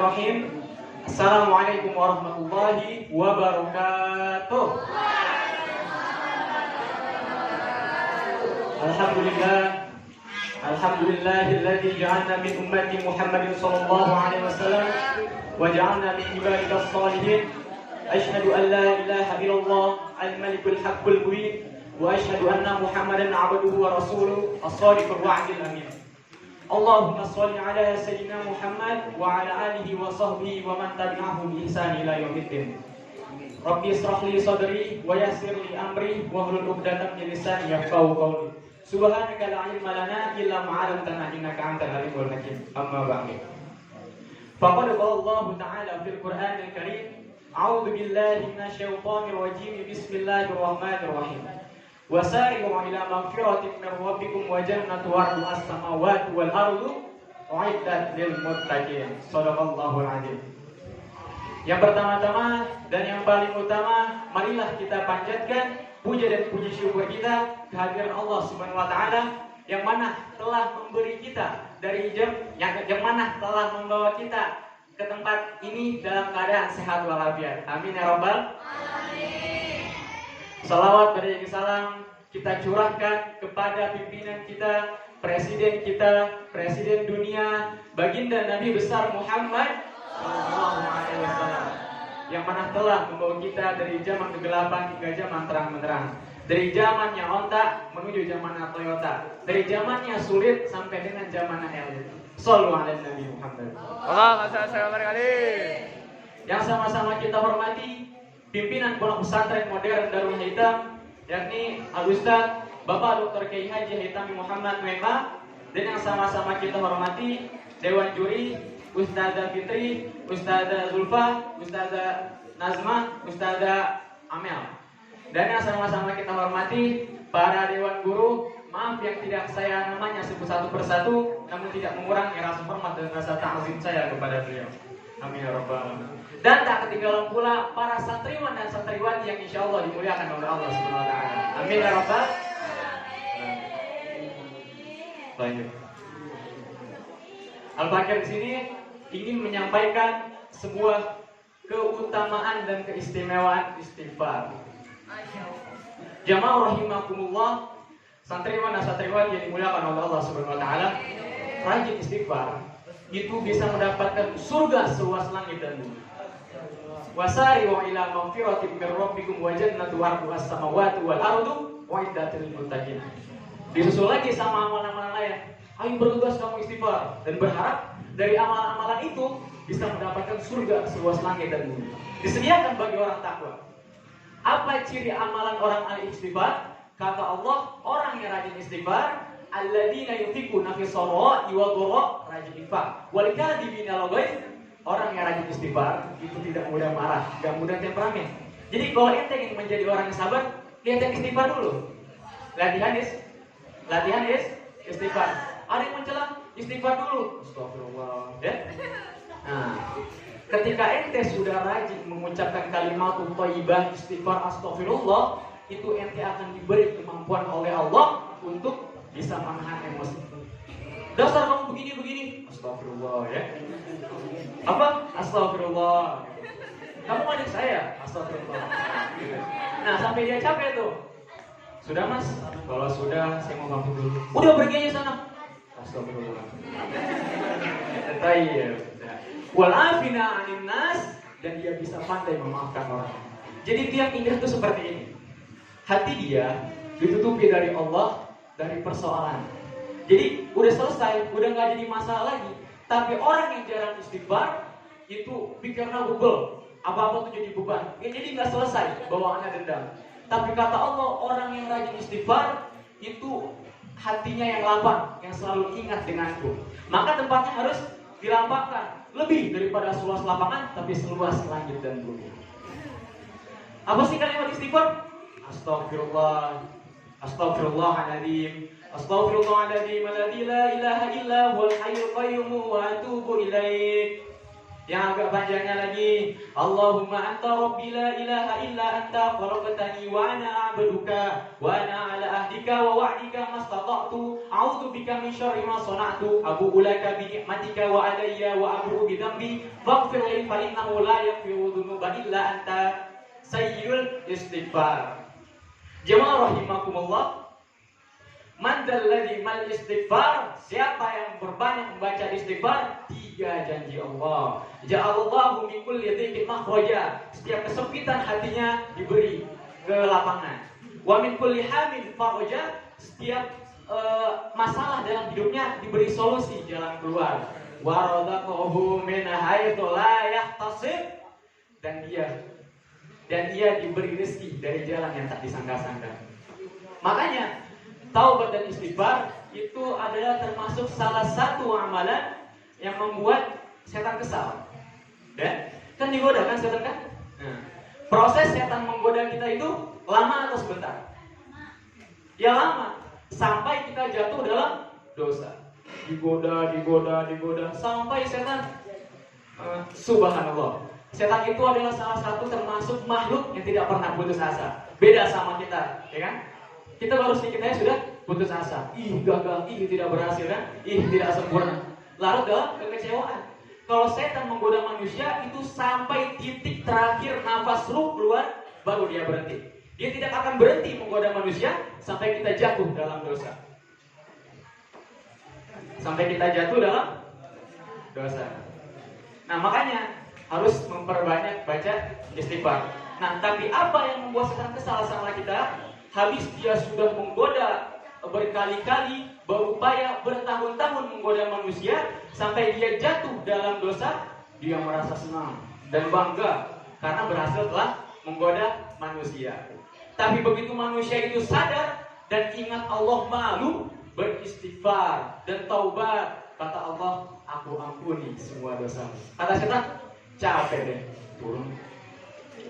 Bismillahirrahmanirrahim. Assalamualaikum warahmatullahi wabarakatuh. Alhamdulillahilladzi ja'alna min ummati Muhammadin sallallahu alaihi wasallam wa ja'alna min ibadikas shalihin. Asyhadu an la ilaha illallah al-malikul haqqul mubin wa asyhadu anna Muhammadan 'abduhu wa rasuluhu as-shadiqul wa'dil amin. Allahumma sholli ala sayyidina Muhammad wa ala alihi wa sahbihi wa man tabi'ahum bi ihsan ila yaumiddin. Rabbi ishrah li sadri wa yassir li amri wa hlul 'uqdatam min lisani yafqahu qawli. Subhanaka la ilma lana illa ma 'allamtana innaka antal alimul hakim. Amma ba'du. Faqad qala Allah ta'ala fil Qur'anil Karim, a'udzu billahi minasy syaithanir rajim. Bismillahirrahmanirrahim. Wasari'u ila magfiratin min rabbikum wa jannatin 'arduha as-samawati wal ardu u'iddat lil muttaqin. Shadaqallahul 'azim. Yang pertama-tama dan yang paling utama, marilah kita panjatkan puja dan puji syukur kita kehadiran Allah Subhanahu wa taala yang mana telah memberi kita dari yang mana telah membawa kita ke tempat ini dalam keadaan sehat walafiat. Amin ya rabbal alamin. Salawat beriring salam kita curahkan kepada pimpinan kita, presiden dunia, baginda Nabi besar Muhammad sallallahu alaihi wasallam, yang mana telah membawa kita dari zaman kegelapan hingga zaman terang-benderang, dari zamannya onta menuju zamannya Toyota, dari zamannya sulit sampai dengan zamannya elit. Shallu ala Nabi Muhammad. Allahumma shalli alaihi. Yang sama-sama kita hormati pimpinan Pondok Pesantren Modern Darul Hitam, yakni Al-Ustaz Bapak Dr. Kiai Haji Hitami Muhammad Mema, dan yang sama-sama kita hormati Dewan Juri Ustazah Fitri, Ustazah Zulfa, Ustazah Nazma, Ustazah Amel, dan yang sama-sama kita hormati para Dewan Guru. Maaf yang tidak saya namanya sebut satu persatu, namun tidak mengurangi rasa hormat dan rasa ta'zim saya kepada beliau. Amin ya rabbal alamin. Dan tak ketinggalan pula para santriwan dan santriwati yang insya Allah dimuliakan oleh Allah Subhanahu wa taala. Amin ya rabbal alamin. Baik. Al-Fakir di sini ingin menyampaikan sebuah keutamaan dan keistimewaan istighfar. Jamaah rahimakumullah, santriwan dan santriwati yang dimuliakan oleh Allah Subhanahu wa taala, rajin istighfar itu bisa mendapatkan surga seluas langit dan bumi. Wasari'u ila magfiratin min rabbikum wa jannatin 'arduha as-samawati wal ardu u'iddat lil muttaqin. Disusul lagi sama amalan-amalan lain. Ayo bergegas kamu istighfar dan berharap dari amalan-amalan itu bisa mendapatkan surga seluas langit dan bumi. Disediakan bagi orang takwa. Apa ciri amalan orang ahli istighfar? Kata Allah, orang yang rajin istighfar, alladzina yunfiquna fi sarra'i wa dharra, rajin infak. Wal kadhibina al-ghaiz, orang yang rajin istighfar itu tidak mudah marah, tidak mudah temperamen. Jadi kalau ente ingin menjadi orang yang sabar, lihat yang istighfar dulu. Latihan istighfar. Ada yang mencela, istighfar dulu. Astagfirullah, ya. Nah, ketika ente sudah rajin mengucapkan kalimat thayyibah istighfar astagfirullah, itu ente akan diberi kemampuan oleh Allah untuk bisa menahan emosi. Dasar kamu begini, astagfirullah, ya. Apa? Astagfirullah. Kamu adik saya, astagfirullah. Nah, sampai dia capek tuh. Sudah mas? Kalau sudah, saya mau pamit dulu. Udah pergi aja sana. Astagfirullah. Tayyib. Wal afina 'anil nas, dan dia bisa pandai memaafkan orang. Jadi tiap indah itu seperti ini. Hati dia ditutupi dari Allah, dari persoalan. Jadi udah selesai, udah nggak jadi masalah lagi. Tapi orang yang jarang istighfar itu pikirnya bebel, apa-apa tuh jadi beban. Jadi nggak selesai bawaannya dendam. Tapi kata Allah, orang yang rajin istighfar itu hatinya yang lapang, yang selalu ingat denganku. Maka tempatnya harus dilapangkan lebih daripada seluas lapangan, tapi seluas langit dan bumi. Apa sih kalimat istighfar? Astagfirullah, Astaghfirullahaladzim, Astaghfirullahaladzim, alladzi la ilaha illa huwal hayyul qayyum wa atubu ilaih. Yang agak panjangnya lagi, Allahumma anta rabbi la ilaha illa anta khalaqtani wa ana a'buduka wa ana ala ahdika wa wa'dika mastata'tu a'udzu bika min syarri ma sana'tu abu'u laka bi ni'matika wa alayya wa abu'u bi dhanbi faghfir li fa innahu la yaghfiru dzunuba illa anta sayyidul istighfar. Jemaah rahimakumullah, man dalladzi mal istighfar, siapa yang berbanyak membaca istighfar, 3 janji Allah. Ja'alallahu min kulli dhiqin makhraja, setiap kesempitan hatinya diberi kelapangan. Wa min kulli hamin faraja, setiap masalah dalam hidupnya diberi solusi, jalan keluar. Wa razaqahu min haitsu la yahtasib, dan dia diberi rezeki dari jalan yang tak disangka-sangka. Makanya taubat dan istighfar itu adalah termasuk salah satu amalan yang membuat setan kesal. Dan kan digoda kan setan kan? Nah, proses setan menggoda kita itu lama atau sebentar? Ya lama, sampai kita jatuh dalam dosa. Digoda sampai setan subhanallah. Setan itu adalah salah satu termasuk makhluk yang tidak pernah putus asa. Beda sama kita, ya kan? Kita baru sedikit aja sudah putus asa. Gagal, tidak berhasil kan? Tidak sempurna. Larut dalam kekecewaan. Kalau setan menggoda manusia itu sampai titik terakhir nafas ruh keluar, baru dia berhenti. Dia tidak akan berhenti menggoda manusia sampai kita jatuh dalam dosa. Nah, makanya harus memperbanyak baca istighfar. Nah, tapi apa yang membuat setan kesal sama kita? Habis dia sudah menggoda berkali-kali, berupaya bertahun-tahun menggoda manusia, sampai dia jatuh dalam dosa, dia merasa senang dan bangga karena berhasil telah menggoda manusia. Tapi begitu manusia itu sadar dan ingat Allah malu, beristighfar dan taubat, kata Allah, aku ampuni semua dosa. Kata setan, capek deh, turun.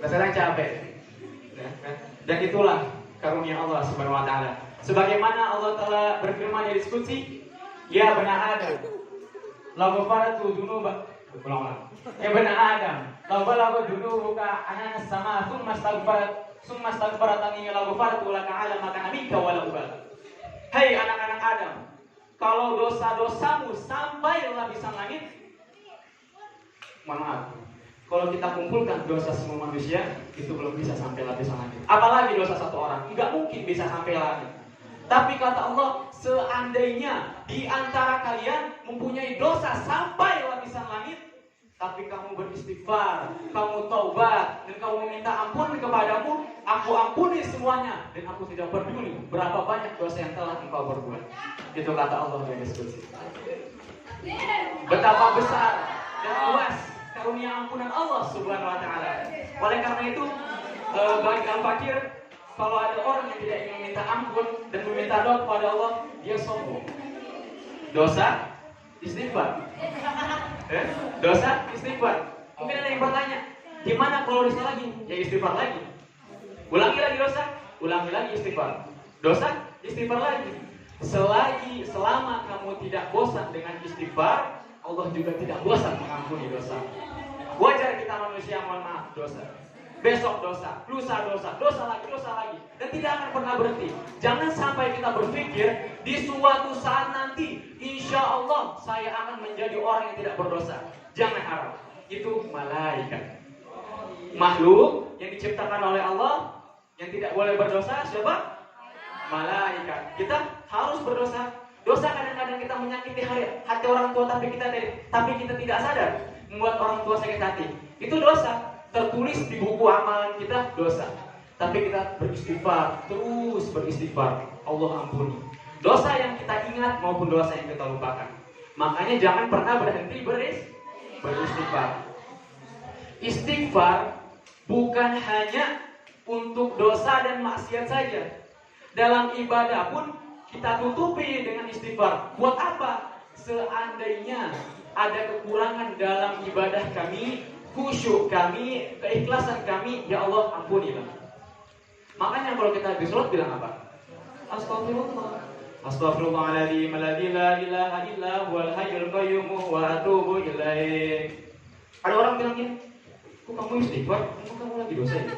Kata setan capek. Dan itulah karunia Allah Subhanahu wa taala. Sebagaimana Allah telah berfirman di diskusi, ya benar Adam, la ghafartu dzunuba, ya benar Adam, la balagha dzunubuka anana sama thumma astaghfaratani la ghafartu laka ala ma kana minka wa la ubal. Hai anak-anak Adam, kalau dosa-dosamu sampai lapisan langit, mohon maaf, kalau kita kumpulkan dosa semua manusia, itu belum bisa sampai lapisan langit. Apalagi dosa satu orang, enggak mungkin bisa sampai langit. Tapi kata Allah, seandainya di antara kalian mempunyai dosa sampai lapisan langit, tapi kamu beristighfar, kamu taubat, dan kamu meminta ampun kepadamu, aku ampuni semuanya, dan aku tidak peduli berapa banyak dosa yang telah engkau berbuat. Itu kata Allah dari diskusi. Betapa besar dan luas karunia ampunan Allah Subhanahu wa taala. Oleh karena itu, bagi al-fakir, kalau ada orang yang tidak ingin meminta ampun dan meminta doa kepada Allah, dia sombong. Dosa istighfar. Dosa istighfar. Mungkin ada yang bertanya, gimana kalau dosa lagi? Ya istighfar lagi. Ulangi lagi dosa, ulangi lagi istighfar. Dosa, istighfar lagi. Selama kamu tidak bosan dengan istighfar, Allah juga tidak bosan mengampuni dosa. Wajar kita manusia mohon maaf dosa. Besok dosa, lusa dosa, dosa lagi, dan tidak akan pernah berhenti. Jangan sampai kita berpikir di suatu saat nanti, insya Allah saya akan menjadi orang yang tidak berdosa. Jangan harap. Itu malaikat, makhluk yang diciptakan oleh Allah, yang tidak boleh berdosa. Siapa? Malaikat. Kita harus berdosa. Dosa kadang-kadang kita menyakiti hati orang tua, tapi kita tidak sadar, membuat orang tua sakit hati. Itu dosa. Tertulis di buku amalan kita dosa. Tapi kita beristighfar, terus beristighfar, Allah ampuni dosa yang kita ingat maupun dosa yang kita lupakan. Makanya jangan pernah berhenti beristighfar. Istighfar bukan hanya untuk dosa dan maksiat saja. Dalam ibadah pun kita tutupi dengan istighfar. Buat apa? Seandainya ada kekurangan dalam ibadah kami, khusyuk kami, keikhlasan kami, ya Allah ampunilah. Makanya kalau kita habis sholat bilang apa? Astagfirullah, Astaghfirullahaladzim alladzi la ilaha illa huwal hayyul qayyum wa atubu ilaih. Ada orang bilang gini, kok kamu istighfar? Kok kamu lagi dosa ya?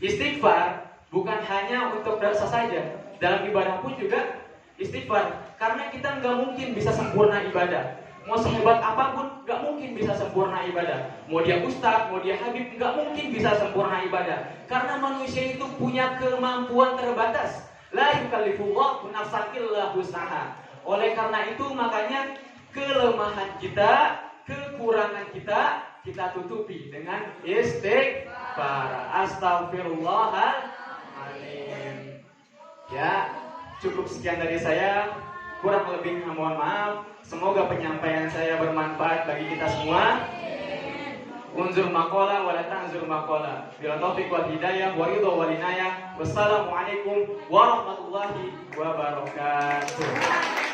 Istighfar bukan hanya untuk dosa saja. Dalam ibadah pun juga istighfar. Karena kita nggak mungkin bisa sempurna ibadah. Mau sehebat apapun, nggak mungkin bisa sempurna ibadah. Mau dia ustadz, mau dia habib, nggak mungkin bisa sempurna ibadah. Karena manusia itu punya kemampuan terbatas. La yukallifullahu nafsan illa wus'aha. Oleh karena itu makanya kelemahan kita, kekurangan kita tutupi dengan istighfar. Astaghfirullahaladzim. Ya, cukup sekian dari saya. Kurang lebih mohon maaf. Semoga penyampaian saya bermanfaat bagi kita semua. Unzur maqala wa la tanzur maqala. Bila taufiq wal hidayah wa ridha wal inayah. Wassalamualaikum warahmatullahi wabarakatuh.